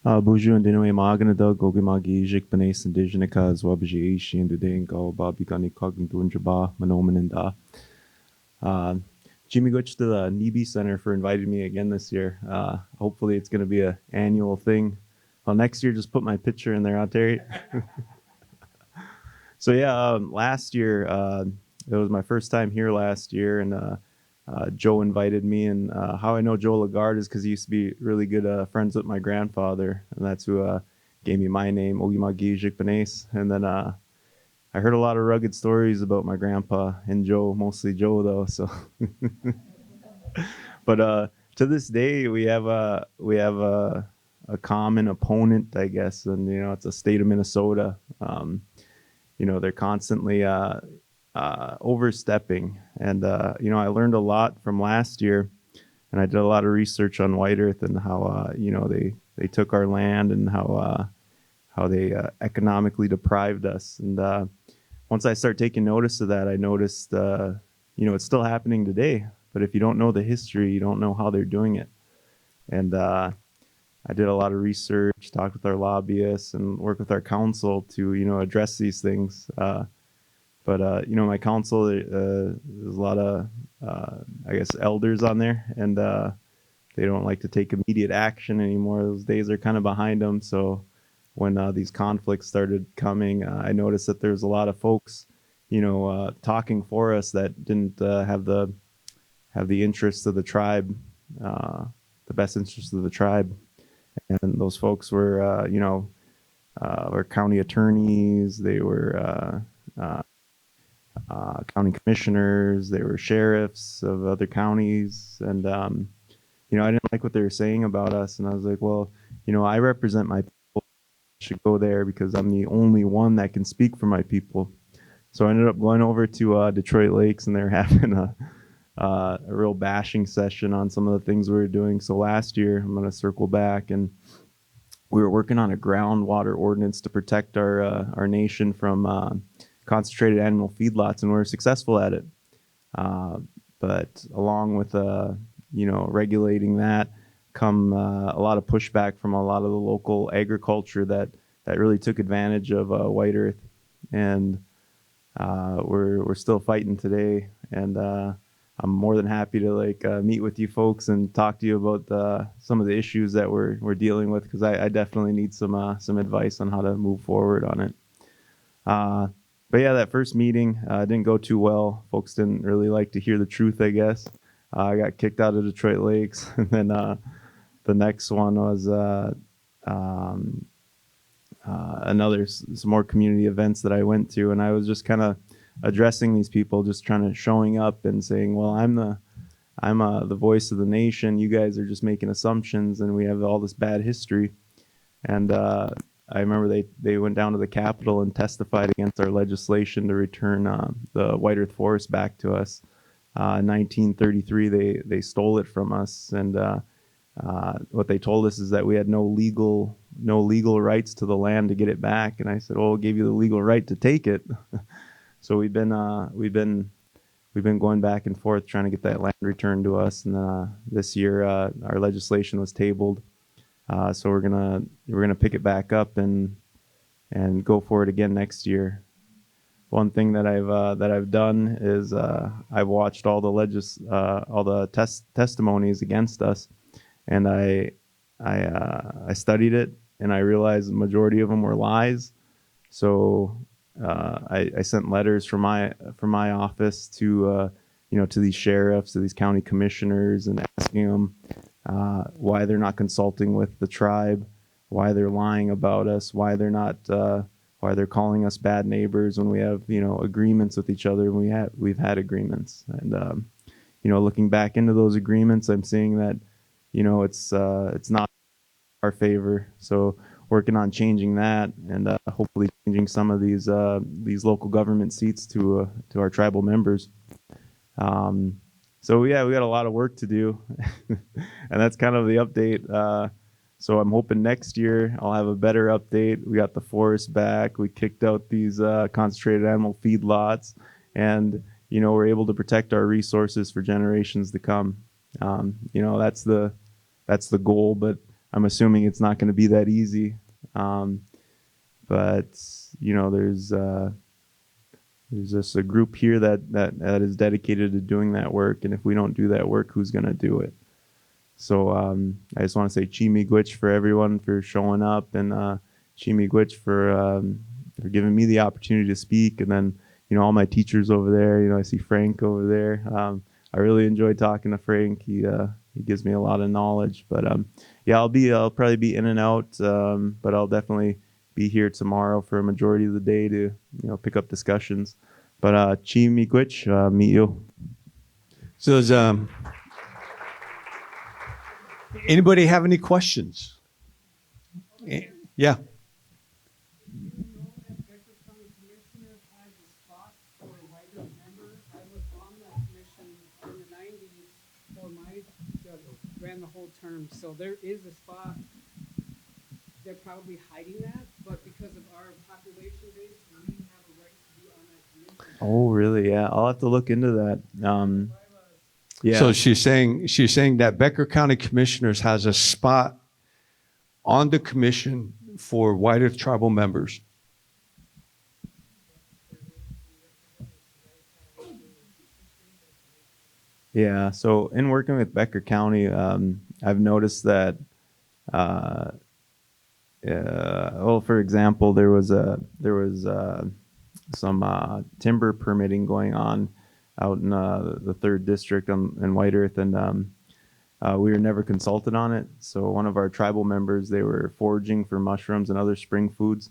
Buju and Dinwe Maganada, Gogimagi, Jik Benes and Dijanika, Zwabaji, Ishi and Dudango, Babigani Cognitum Jaba, Mahnomen and Da. Jimmy Gutch to the Nibi Center for inviting me again this year. Hopefully it's going to be an annual thing. Well, next year, just put my picture in there, out there. So yeah, last year, it was my first time here last year, and Joe invited me. And how I know Joe Lagarde is because he used to be really good friends with my grandfather, and that's who gave me my name, Ogimagi Jikpanes. And then I heard a lot of rugged stories about my grandpa and Joe, mostly Joe though. So, but to this day, we have a common opponent, I guess, and it's a state of Minnesota. They're constantly overstepping, and I learned a lot from last year, and I did a lot of research on White Earth and how they took our land and how they economically deprived us. And once I start taking notice of that, I noticed it's still happening today. But if you don't know the history, you don't know how they're doing it. And I did a lot of research, talked with our lobbyists, and worked with our council to address these things. But my council, there's a lot of I guess elders on there, and they don't like to take immediate action anymore. Those days are kind of behind them. So when these conflicts started coming, I noticed that there's a lot of folks, talking for us that didn't have the interests of the tribe, the best interests of the tribe. And those folks were county attorneys, they were county commissioners, they were sheriffs of other counties, and I didn't like what they were saying about us. And I was like, well, I represent my people. I should go there because I'm the only one that can speak for my people. So I ended up going over to Detroit Lakes, and they're having a real bashing session on some of the things we were doing. So last year, I'm going to circle back, and we were working on a groundwater ordinance to protect our nation from concentrated animal feedlots, and we were successful at it. But along with regulating that, come a lot of pushback from a lot of the local agriculture that really took advantage of White Earth, and we're still fighting today. And I'm more than happy to meet with you folks and talk to you about some of the issues that we're dealing with, because I definitely need some advice on how to move forward on it. But yeah, that first meeting didn't go too well. Folks didn't really like to hear the truth, I guess. I got kicked out of Detroit Lakes, and then the next one was some more community events that I went to, and I was just kind of addressing these people, just showing up and saying, well, I'm the voice of the nation. You guys are just making assumptions, and we have all this bad history. And I remember they went down to the Capitol and testified against our legislation to return the White Earth Forest back to us. In 1933, they stole it from us, and what they told us is that we had no legal rights to the land to get it back. And I said, "Oh, we'll give you the legal right to take it." So we've been going back and forth trying to get that land returned to us. And this year, our legislation was tabled. So we're gonna pick it back up and go for it again next year. One thing that I've done is I've watched all the testimonies against us, and I studied it, and I realized the majority of them were lies. So I sent letters from my office to to these sheriffs, to these county commissioners, and asking them why they're not consulting with the tribe, why they're lying about us, why they're calling us bad neighbors when we have agreements with each other. We've had agreements, and looking back into those agreements, I'm seeing that it's not our favor. So working on changing that, and hopefully changing some of these local government seats to our tribal members. So yeah, we got a lot of work to do, and that's kind of the update. So I'm hoping next year I'll have a better update. We got the forest back. We kicked out these concentrated animal feedlots, and we're able to protect our resources for generations to come. That's the goal. But I'm assuming it's not going to be that easy. But there's just a group here that is dedicated to doing that work, and if we don't do that work, who's going to do it? So I just want to say Chimigwich for everyone for showing up, and Chimigwich for giving me the opportunity to speak, and then all my teachers over there. I see Frank over there. I really enjoy talking to Frank. He gives me a lot of knowledge. But yeah, I'll probably be in and out, but I'll definitely be here tomorrow for a majority of the day to pick up discussions. But Chimigwich, meet you. So does anybody have any questions? Yeah. Ran the whole term, so there is a spot. They're probably hiding that, but because of our population base, we have a right to be on that commission. Oh, really? Yeah, I'll have to look into that. Yeah. So she's saying that Becker County Commissioners has a spot on the commission for White Earth tribal members. Yeah. So in working with Becker County, I've noticed that, well, for example, there was some timber permitting going on out in the 3rd District in White Earth, and we were never consulted on it. So one of our tribal members, they were foraging for mushrooms and other spring foods,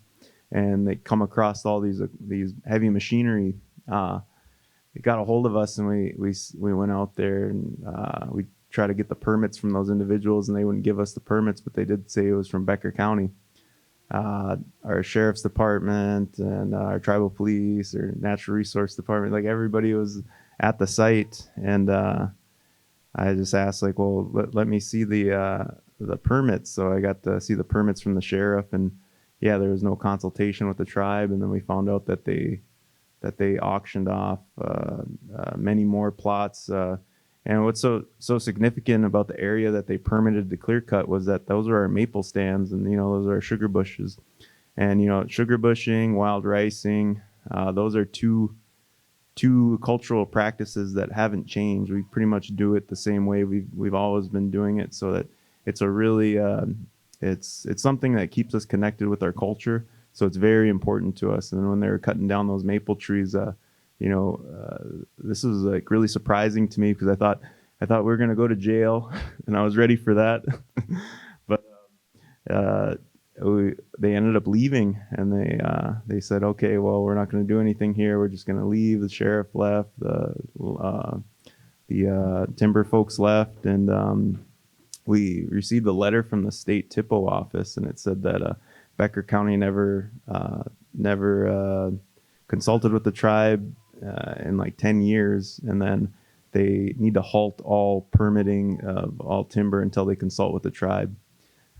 and they come across all these heavy machinery. It got a hold of us, and we went out there, and we tried to get the permits from those individuals, and they wouldn't give us the permits, but they did say it was from Becker County. Our sheriff's department and our tribal police or natural resource department, like everybody was at the site, and I just asked, like, well, let me see the permits. So I got to see the permits from the sheriff, and yeah, there was no consultation with the tribe, and then we found out that they auctioned off many more plots. And what's so significant about the area that they permitted to clear cut was that those are our maple stands, and those are our sugar bushes. And sugar bushing, wild ricing, those are two cultural practices that haven't changed. We pretty much do it the same way we've always been doing it. So that it's a really it's something that keeps us connected with our culture. So it's very important to us. And when they were cutting down those maple trees, this was like really surprising to me, because I thought we were going to go to jail, and I was ready for that. But they ended up leaving, and they said, okay, well, we're not going to do anything here. We're just going to leave. The sheriff left, the timber folks left, and we received a letter from the state TIPO office, and it said that Becker County never consulted with the tribe in like 10 years, and then they need to halt all permitting of all timber until they consult with the tribe.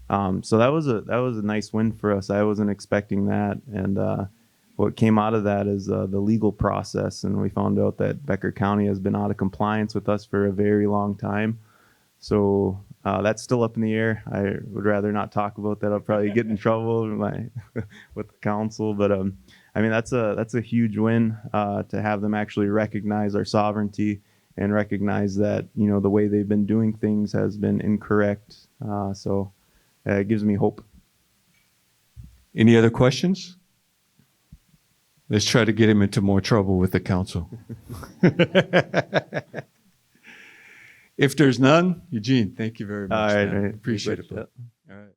So that was a nice win for us. I wasn't expecting that, and what came out of that is the legal process, and we found out that Becker County has been out of compliance with us for a very long time. So that's still up in the air. I would rather not talk about that. I'll probably get in trouble with the council. But I mean, that's a huge win to have them actually recognize our sovereignty and recognize that the way they've been doing things has been incorrect. So it gives me hope. Any other questions? Let's try to get him into more trouble with the council. If there's none, Eugene, thank you very much. All right, Appreciate it. Yep. All right.